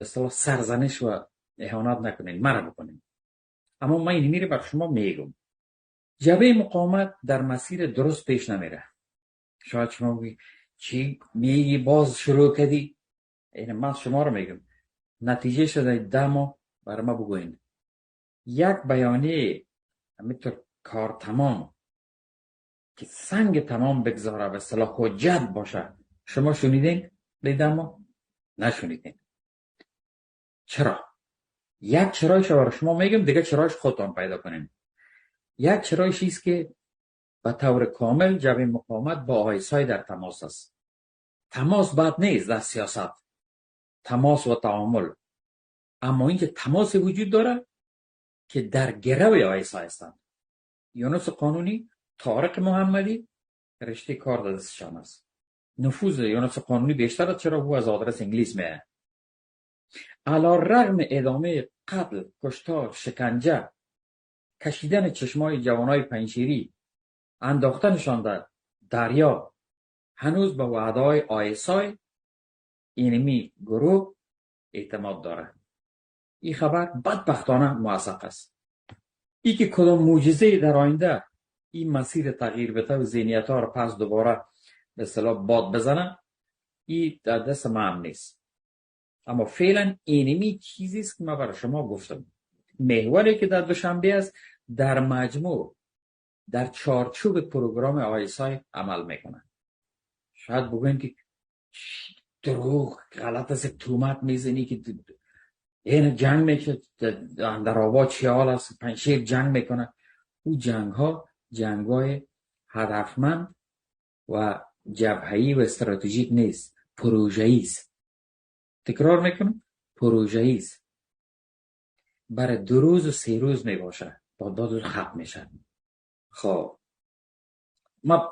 اصطلاح سرزنش و اهانت نکنین، مرا بکنین. اما من این میره بر شما میگم جبهه مقاومت در مسیر درست پیش نمیره. شاید شما بگی چی میگی باز شروع کردی؟ این من شما رو میگم نتیجه شده 10 ماه برای ما بگوین. یک بیانیه همینطور کار تمام که سنگ تمام بگذاره و اصطلاح حجت باشه شما شنیدین؟ دیدن ما نشنیدین. چرا؟ یک چرایش برای شما میگم، دیگه چرایش خودتان پیدا کنین. یک چرایش ایست که به طور کامل جبهه مقاومت با آیسای در تماس است. تماس بد نیست در سیاست، تماس و تعامل، اما اینکه تماس وجود داره که در گروه آیسا هستند. یونس قانونی، طارق محمدی رشته کار دستشان است. نفوذ یونس قانونی بیشتر است چرا او از آدرس انگلیس میه. علی رغم ادامه قتل، کشتار، شکنجه، کشیدن چشمای جوانای پنجشیری، انداختنشان در دریا، هنوز به وعده‌های آیسای اینمی گروه اعتماد داره. این خبر بدبختانه موثق است. ای که کدام معجزه در آینده این مسیر تغییر بده و ذهنیت ها رو پس دوباره به اصطلاح باد بزنه، این در دست من هم نیست. اما فعلا اینمی چیزی است که من برای شما گفتم. محوری که در دوشنبه است در مجموع در چارچوب پروگرام آیسای عمل میکنه. شاید بگوین که دروغ غلط است، تهمت میزنی که این جنگ میشه در آباد چی حال است، پنجشیر جنگ میکنه. او جنگ ها هدفمند و جبهه‌ای و استراتژیک نیست، پروژه‌ای است. تکرار میکنم، پروژه‌ای است. برای 2 روز و 3 روز میباشه، بعد ختم میشه. خب ما